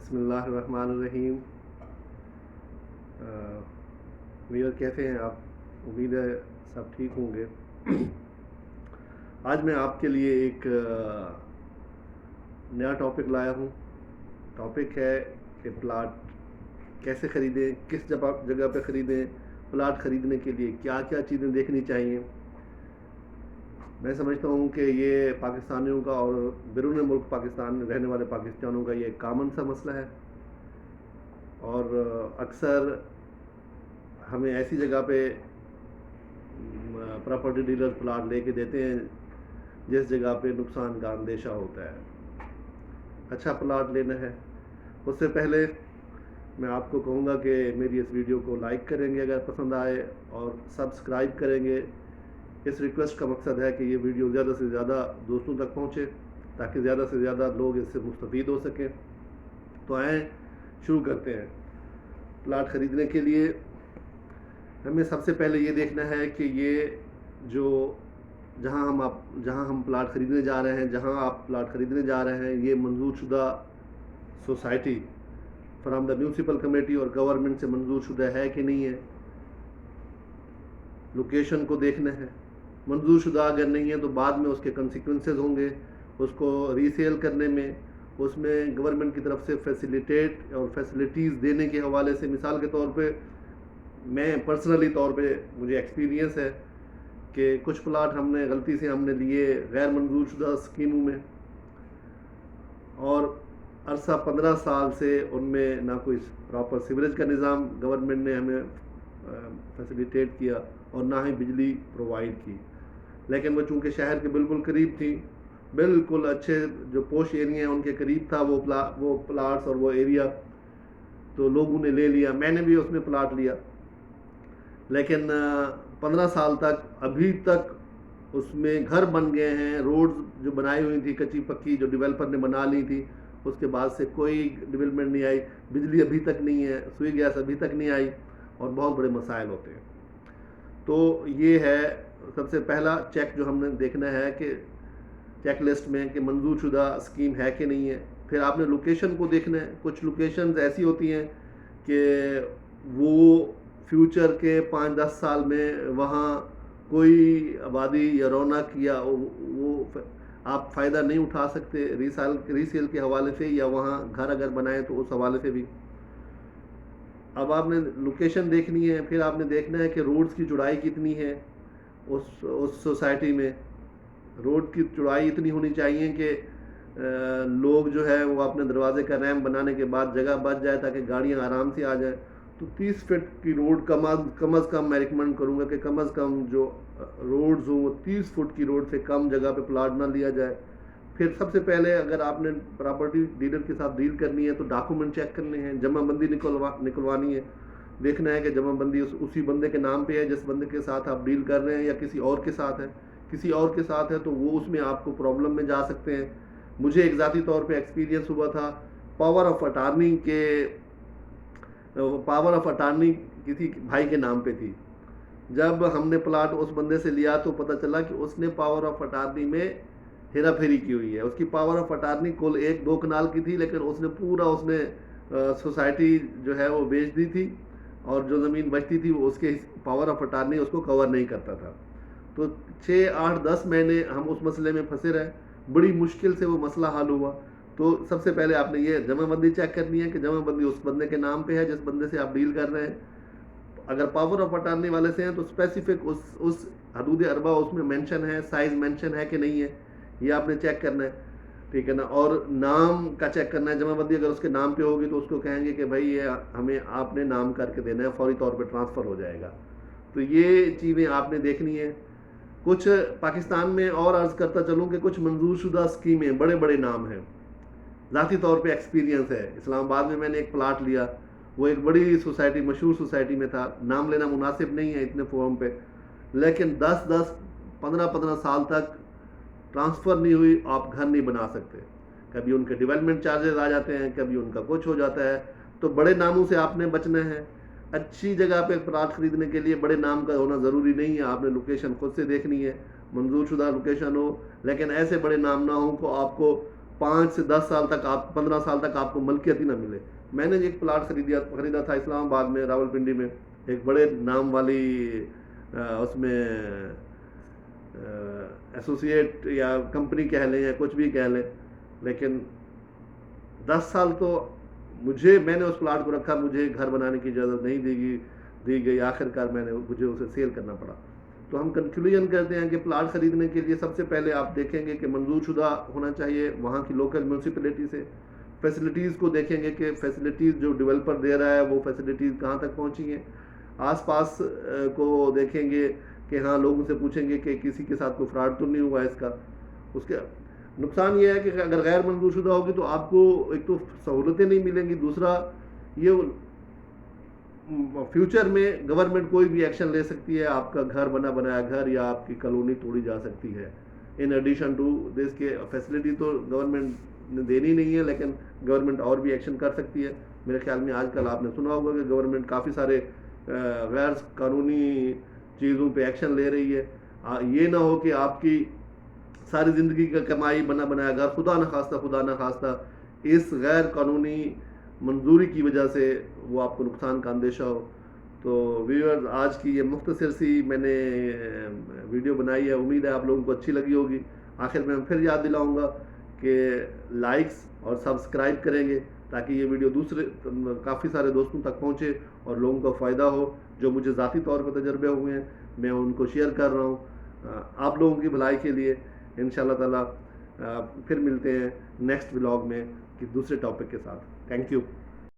بسم اللہ الرحمن الرحیم۔ ویور کیسے ہیں آپ؟ امید ہے سب ٹھیک ہوں گے۔ آج میں آپ کے لیے ایک نیا ٹاپک لایا ہوں۔ ٹاپک ہے کہ پلاٹ کیسے خریدیں، کس جگہ پہ خریدیں، پلاٹ خریدنے کے لیے کیا کیا چیزیں دیکھنی چاہیے۔ میں سمجھتا ہوں کہ یہ پاکستانیوں کا اور بیرون ملک پاکستان میں رہنے والے پاکستانیوں کا یہ ایک کامن سا مسئلہ ہے، اور اکثر ہمیں ایسی جگہ پہ پراپرٹی ڈیلر پلاٹ لے کے دیتے ہیں جس جگہ پہ نقصان کا اندیشہ ہوتا ہے۔ اچھا پلاٹ لینا ہے، اس سے پہلے میں آپ کو کہوں گا کہ میری اس ویڈیو کو لائک کریں گے اگر پسند آئے، اور سبسکرائب کریں گے۔ اس ریکویسٹ کا مقصد ہے کہ یہ ویڈیو زیادہ سے زیادہ دوستوں تک پہنچے تاکہ زیادہ سے زیادہ لوگ اس سے مستفید ہو سکیں۔ تو آئیں شروع کرتے ہیں۔ پلاٹ خریدنے کے لیے ہمیں سب سے پہلے یہ دیکھنا ہے کہ یہ جہاں ہم پلاٹ خریدنے جا رہے ہیں، جہاں آپ پلاٹ خریدنے جا رہے ہیں، یہ منظور شدہ society from the municipal committee اور گورنمنٹ سے منظور شدہ ہے کہ نہیں ہے۔ لوکیشن کو دیکھنا ہے۔ منظور شدہ اگر نہیں ہے تو بعد میں اس کے کنسیکوینسز ہوں گے اس کو ری سیل کرنے میں، اس میں گورنمنٹ کی طرف سے فیسیلیٹیٹ اور فیسلٹیز دینے کے حوالے سے۔ مثال کے طور پہ میں پرسنلی طور پہ مجھے ایکسپیرینس ہے کہ کچھ پلاٹ غلطی سے ہم نے لیے غیر منظور شدہ اسکیموں میں، اور عرصہ 15 سال سے ان میں نہ کوئی پراپر سیوریج کا نظام گورنمنٹ نے ہمیں فیسیلیٹیٹ کیا اور نہ ہی بجلی پرووائڈ کی۔ لیکن وہ چونکہ شہر کے بالکل قریب تھی، بالکل اچھے جو پوش ایریا ہیں ان کے قریب تھا وہ پلاٹس اور وہ ایریا، تو لوگوں نے لے لیا۔ میں نے بھی اس میں پلاٹ لیا، لیکن 15 سال تک ابھی تک اس میں گھر بن گئے ہیں، روڈز جو بنائی ہوئی تھی کچی پکی جو ڈیولپر نے بنا لی تھی، اس کے بعد سے کوئی ڈیولپمنٹ نہیں آئی، بجلی ابھی تک نہیں ہے، سوئی گیس ابھی تک نہیں آئی، اور بہت بڑے مسائل ہوتے ہیں۔ تو یہ ہے سب سے پہلا چیک جو ہم نے دیکھنا ہے کہ چیک لسٹ میں کہ منظور شدہ اسکیم ہے کہ نہیں ہے۔ پھر آپ نے لوکیشن کو دیکھنا ہے۔ کچھ لوکیشنز ایسی ہوتی ہیں کہ وہ فیوچر کے 5-10 سال میں وہاں کوئی آبادی یا رونق یا وہ آپ فائدہ نہیں اٹھا سکتے ری سیل کے حوالے سے، یا وہاں گھر اگر بنائیں تو اس حوالے سے بھی۔ اب آپ نے لوکیشن دیکھنی ہے، پھر آپ نے دیکھنا ہے کہ روڈز کی چوڑائی کتنی ہے اس سوسائٹی میں۔ روڈ کی چوڑائی اتنی ہونی چاہیے کہ لوگ جو ہے وہ اپنے دروازے کا ریمپ بنانے کے بعد جگہ بچ جائے تاکہ گاڑیاں آرام سے آ جائیں۔ تو 30 فٹ کی روڈ کم از کم میں ریکمنڈ کروں گا کہ کم از کم جو روڈز ہوں وہ 30 فٹ کی روڈ سے کم جگہ پہ پلاٹ نہ لیا جائے۔ پھر سب سے پہلے اگر آپ نے پراپرٹی ڈیلر کے ساتھ ڈیل کرنی ہے تو ڈاکومنٹ چیک کرنے ہیں، جمع بندی نکلوانی ہے۔ دیکھنا ہے کہ جمع بندی اسی بندے کے نام پہ ہے جس بندے کے ساتھ آپ ڈیل کر رہے ہیں، یا کسی اور کے ساتھ ہے۔ کسی اور کے ساتھ ہے تو وہ اس میں آپ کو پرابلم میں جا سکتے ہیں۔ مجھے ایک ذاتی طور پہ ایکسپیرینس ہوا تھا، پاور آف اٹارنی کسی بھائی کے نام پہ تھی۔ جب ہم نے پلاٹ اس بندے سے لیا تو پتہ چلا کہ اس نے پاور آف اٹارنی میں ہیرا پھیری کی ہوئی ہے۔ اس کی پاور آف اٹارنی کل 1-2 کنال کی تھی، لیکن اس نے سوسائٹی جو ہے وہ بیچ دی تھی، اور جو زمین بچتی تھی وہ اس کے پاور آف اٹارنی اس کو کور نہیں کرتا تھا۔ تو 6-8-10 مہینے ہم اس مسئلے میں پھنسے رہے، بڑی مشکل سے وہ مسئلہ حل ہوا۔ تو سب سے پہلے آپ نے یہ جمع بندی چیک کرنی ہے کہ جمع بندی اس بندے کے نام پہ ہے جس بندے سے آپ ڈیل کر رہے ہیں۔ اگر پاور آف اٹارنی والے سے ہیں تو اسپیسیفک اس حدود اربا اس میں مینشن ہے، سائز مینشن ہے کہ نہیں ہے، یہ آپ نے چیک کرنا ہے، ٹھیک ہے نا۔ اور نام کا چیک کرنا ہے۔ جمع بندی اگر اس کے نام پہ ہوگی تو اس کو کہیں گے کہ بھائی یہ ہمیں آپ نے نام کر کے دینا ہے، فوری طور پہ ٹرانسفر ہو جائے گا۔ تو یہ چیزیں آپ نے دیکھنی ہے۔ کچھ پاکستان میں اور عرض کرتا چلوں کہ کچھ منظور شدہ اسکیمیں بڑے بڑے نام ہیں، ذاتی طور پہ ایکسپیرینس ہے۔ اسلام آباد میں میں نے ایک پلاٹ لیا، وہ ایک بڑی سوسائٹی، مشہور سوسائٹی میں تھا، نام لینا مناسب نہیں ہے اتنے فورم پہ، لیکن 15 سال تک ٹرانسفر نہیں ہوئی، آپ گھر نہیں بنا سکتے۔ کبھی ان کے ڈیولپمنٹ چارجز آ جاتے ہیں، کبھی ان کا کچھ ہو جاتا ہے۔ تو بڑے ناموں سے آپ نے بچنا ہے۔ اچھی جگہ پہ پلاٹ خریدنے کے لیے بڑے نام کا ہونا ضروری نہیں ہے، آپ نے لوکیشن خود سے دیکھنی ہے، منظور شدہ لوکیشن ہو، لیکن ایسے بڑے نام نہ ہوں کہ آپ کو 5 سے 10 سال تک 15 سال تک آپ کو ملکیت ہی نہ ملے. میں نے ایک پلاٹ خریدا تھا اسلام آباد میں، راول پنڈی میں، ایک بڑے نام والی اس میں ایسوسیٹ یا کمپنی کہہ لیں یا کچھ بھی کہہ لیں، لیکن 10 سال تو میں نے اس پلاٹ کو رکھا، مجھے گھر بنانے کی اجازت نہیں دی گئی، آخر کار مجھے اسے سیل کرنا پڑا. تو ہم کنکلوژن کرتے ہیں کہ پلاٹ خریدنے کے لیے سب سے پہلے آپ دیکھیں گے کہ منظور شدہ ہونا چاہیے وہاں کی لوکل میونسپلٹی سے. فیسلٹیز کو دیکھیں گے کہ فیسلٹیز جو ڈیولپر دے رہا ہے وہ فیسلٹیز کہاں تک پہنچی ہیں. آس پاس کو دیکھیں گے کہ ہاں لوگوں سے پوچھیں گے کہ کسی کے ساتھ کوئی فراڈ تو نہیں ہوا اس کا. اس کے نقصان یہ ہے کہ اگر غیر منظور شدہ ہوگی تو آپ کو ایک تو سہولتیں نہیں ملیں گی، دوسرا یہ فیوچر میں گورنمنٹ کوئی بھی ایکشن لے سکتی ہے، آپ کا گھر بنایا گھر یا آپ کی کالونی توڑی جا سکتی ہے. ان ایڈیشن ٹو دس کے فیسلٹی تو گورنمنٹ نے دینی نہیں ہے، لیکن گورنمنٹ اور بھی ایکشن کر سکتی ہے. میرے خیال میں آج کل آپ نے سنا ہوگا کہ گورنمنٹ کافی سارے غیر قانونی چیزوں پہ ایکشن لے رہی ہے. یہ نہ ہو کہ آپ کی ساری زندگی کا کمائی بنایا گھر خدا نہ خواستہ اس غیر قانونی منظوری کی وجہ سے وہ آپ کو نقصان کا اندیشہ ہو. تو ویورز، آج کی یہ مختصر سی میں نے ویڈیو بنائی ہے، امید ہے آپ لوگوں کو اچھی لگی ہوگی. آخر میں پھر یاد دلاؤں گا کہ لائکس اور سبسکرائب کریں گے تاکہ یہ ویڈیو کافی سارے دوستوں تک پہنچے اور لوگوں کا فائدہ ہو. جو مجھے ذاتی طور پر تجربے ہوئے ہیں میں ان کو شیئر کر رہا ہوں آپ لوگوں کی بھلائی کے لیے. انشاءاللہ تعالی پھر ملتے ہیں نیکسٹ ولاگ میں دوسرے ٹاپک کے ساتھ. Thank you.